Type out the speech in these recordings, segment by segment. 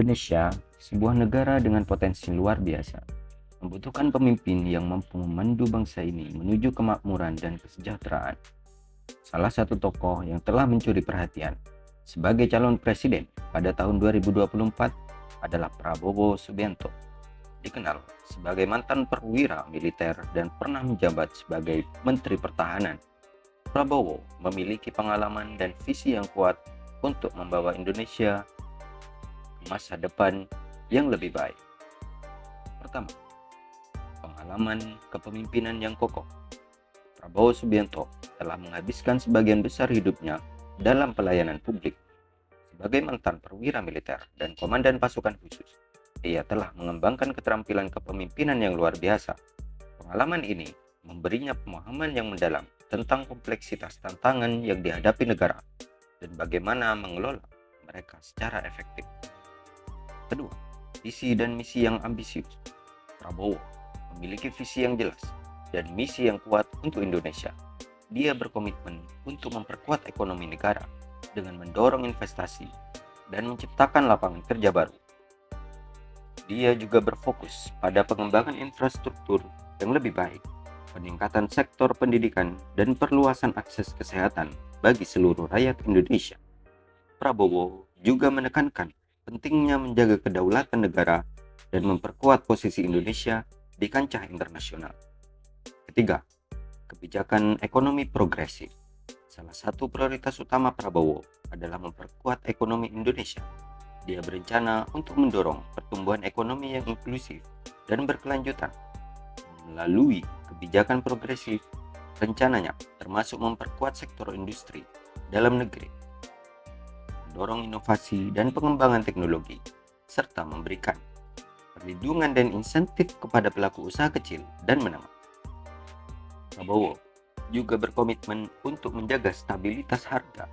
Indonesia, sebuah negara dengan potensi luar biasa, membutuhkan pemimpin yang mampu memandu bangsa ini menuju kemakmuran dan kesejahteraan. Salah satu tokoh yang telah mencuri perhatian sebagai calon presiden pada tahun 2024 adalah Prabowo Subianto. Dikenal sebagai mantan perwira militer dan pernah menjabat sebagai Menteri Pertahanan. Prabowo memiliki pengalaman dan visi yang kuat untuk membawa Indonesia ke masa depan yang lebih baik. Pertama, pengalaman kepemimpinan yang kokoh. Prabowo Subianto telah menghabiskan sebagian besar hidupnya dalam pelayanan publik. Sebagai mantan perwira militer dan komandan pasukan khusus, ia telah mengembangkan keterampilan kepemimpinan yang luar biasa. Pengalaman ini memberinya pemahaman yang mendalam tentang kompleksitas tantangan yang dihadapi negara dan bagaimana mengelola mereka secara efektif. Kedua, visi dan misi yang ambisius. Prabowo memiliki visi yang jelas dan misi yang kuat untuk Indonesia. Dia berkomitmen untuk memperkuat ekonomi negara dengan mendorong investasi dan menciptakan lapangan kerja baru. Dia juga berfokus pada pengembangan infrastruktur yang lebih baik, peningkatan sektor pendidikan, dan perluasan akses kesehatan bagi seluruh rakyat Indonesia. Prabowo juga menekankan pentingnya menjaga kedaulatan negara dan memperkuat posisi Indonesia di kancah internasional. Ketiga, kebijakan ekonomi progresif. Salah satu prioritas utama Prabowo adalah memperkuat ekonomi Indonesia. Dia berencana untuk mendorong pertumbuhan ekonomi yang inklusif dan berkelanjutan. Melalui kebijakan progresif, rencananya termasuk memperkuat sektor industri dalam negeri, mendorong inovasi dan pengembangan teknologi, serta memberikan perlindungan dan insentif kepada pelaku usaha kecil dan menengah. Prabowo juga berkomitmen untuk menjaga stabilitas harga,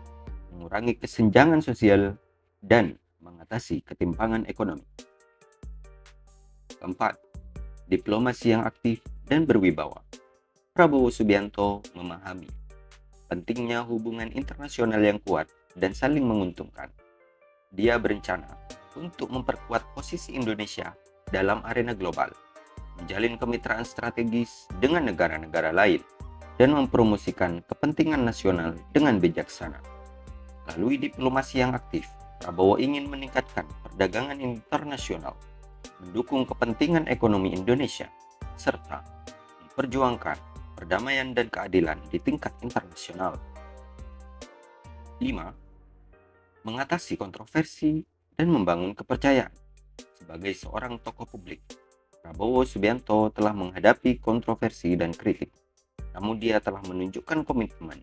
mengurangi kesenjangan sosial, dan mengatasi ketimpangan ekonomi. Keempat, diplomasi yang aktif dan berwibawa. Prabowo Subianto memahami pentingnya hubungan internasional yang kuat dan saling menguntungkan. Dia berencana untuk memperkuat posisi Indonesia dalam arena global, menjalin kemitraan strategis dengan negara-negara lain, dan mempromosikan kepentingan nasional dengan bijaksana. Melalui diplomasi yang aktif, Prabowo ingin meningkatkan perdagangan internasional, mendukung kepentingan ekonomi Indonesia, serta memperjuangkan perdamaian dan keadilan di tingkat internasional. 5. Mengatasi kontroversi dan membangun kepercayaan. Sebagai seorang tokoh publik, Prabowo Subianto telah menghadapi kontroversi dan kritik. Namun dia telah menunjukkan komitmen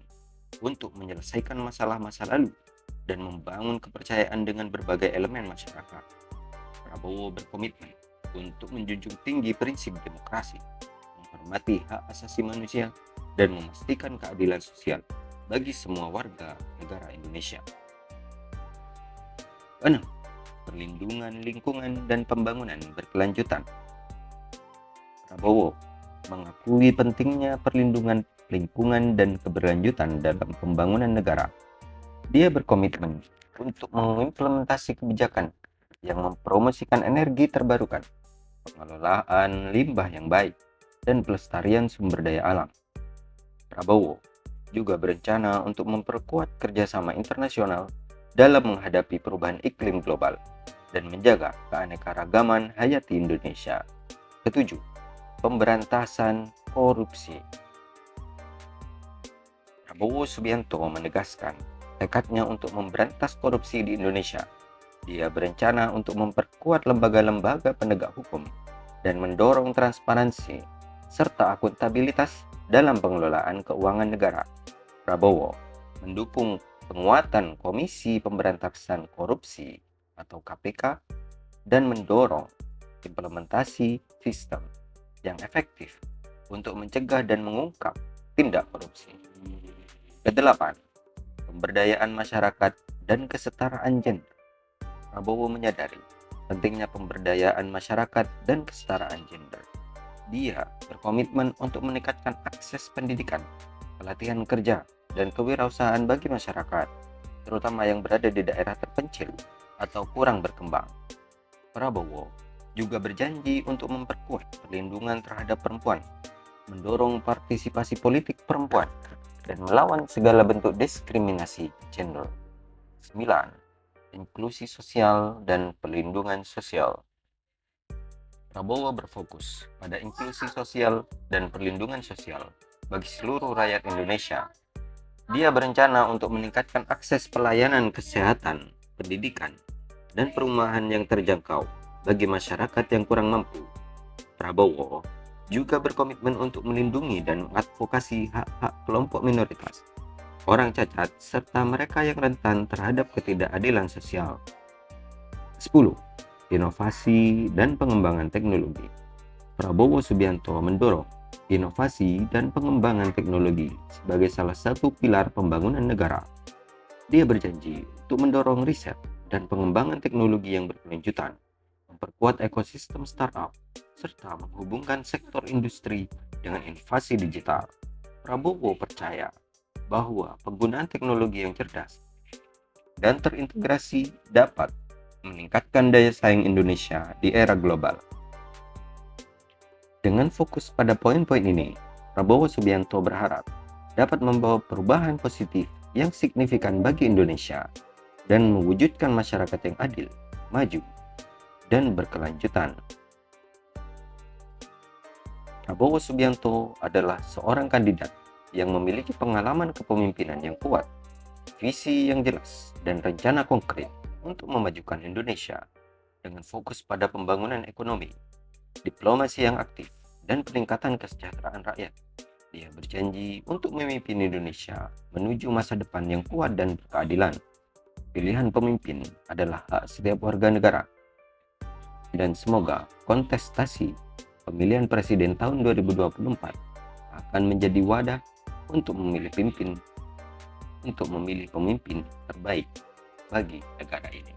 untuk menyelesaikan masalah masa lalu dan membangun kepercayaan dengan berbagai elemen masyarakat. Prabowo berkomitmen untuk menjunjung tinggi prinsip demokrasi, menghormati hak asasi manusia, dan memastikan keadilan sosial bagi semua warga negara Indonesia. 6. Perlindungan lingkungan dan pembangunan berkelanjutan. Prabowo mengakui pentingnya perlindungan lingkungan dan keberlanjutan dalam pembangunan negara. Dia berkomitmen untuk mengimplementasi kebijakan yang mempromosikan energi terbarukan, pengelolaan limbah yang baik, dan pelestarian sumber daya alam. Prabowo juga berencana untuk memperkuat kerjasama internasional dalam menghadapi perubahan iklim global dan menjaga keanekaragaman hayati Indonesia. Ketujuh, pemberantasan korupsi. Prabowo Subianto menegaskan tekadnya untuk memberantas korupsi di Indonesia. Dia berencana untuk memperkuat lembaga-lembaga penegak hukum dan mendorong transparansi serta akuntabilitas dalam pengelolaan keuangan negara. Prabowo mendukung penguatan Komisi Pemberantasan Korupsi atau KPK dan mendorong implementasi sistem yang efektif untuk mencegah dan mengungkap tindak korupsi. Kedelapan, pemberdayaan masyarakat dan kesetaraan gender. Prabowo menyadari pentingnya pemberdayaan masyarakat dan kesetaraan gender. Dia berkomitmen untuk meningkatkan akses pendidikan, pelatihan kerja, dan kewirausahaan bagi masyarakat, terutama yang berada di daerah terpencil atau kurang berkembang. Prabowo juga berjanji untuk memperkuat perlindungan terhadap perempuan, mendorong partisipasi politik perempuan, dan melawan segala bentuk diskriminasi gender. 9. Inklusi sosial dan perlindungan sosial. Prabowo berfokus pada inklusi sosial dan perlindungan sosial bagi seluruh rakyat Indonesia. Dia berencana untuk meningkatkan akses pelayanan kesehatan, pendidikan, dan perumahan yang terjangkau bagi masyarakat yang kurang mampu. Prabowo juga berkomitmen untuk melindungi dan mengadvokasi hak-hak kelompok minoritas, orang cacat, serta mereka yang rentan terhadap ketidakadilan sosial. 10. Inovasi dan pengembangan teknologi. Prabowo Subianto mendorong inovasi dan pengembangan teknologi sebagai salah satu pilar pembangunan negara. Dia berjanji untuk mendorong riset dan pengembangan teknologi yang berkelanjutan, memperkuat ekosistem startup, serta menghubungkan sektor industri dengan inovasi digital. Prabowo percaya bahwa penggunaan teknologi yang cerdas dan terintegrasi dapat meningkatkan daya saing Indonesia di era global. Dengan fokus pada poin-poin ini, Prabowo Subianto berharap dapat membawa perubahan positif yang signifikan bagi Indonesia dan mewujudkan masyarakat yang adil, maju, dan berkelanjutan. Prabowo Subianto adalah seorang kandidat yang memiliki pengalaman kepemimpinan yang kuat, visi yang jelas, dan rencana konkret untuk memajukan Indonesia dengan fokus pada pembangunan ekonomi, diplomasi yang aktif, dan peningkatan kesejahteraan rakyat. Dia berjanji untuk memimpin Indonesia menuju masa depan yang kuat dan berkeadilan. Pilihan pemimpin adalah hak setiap warga negara. Dan semoga kontestasi pemilihan presiden tahun 2024 akan menjadi wadah untuk memilih pemimpin terbaik bagi negara ini.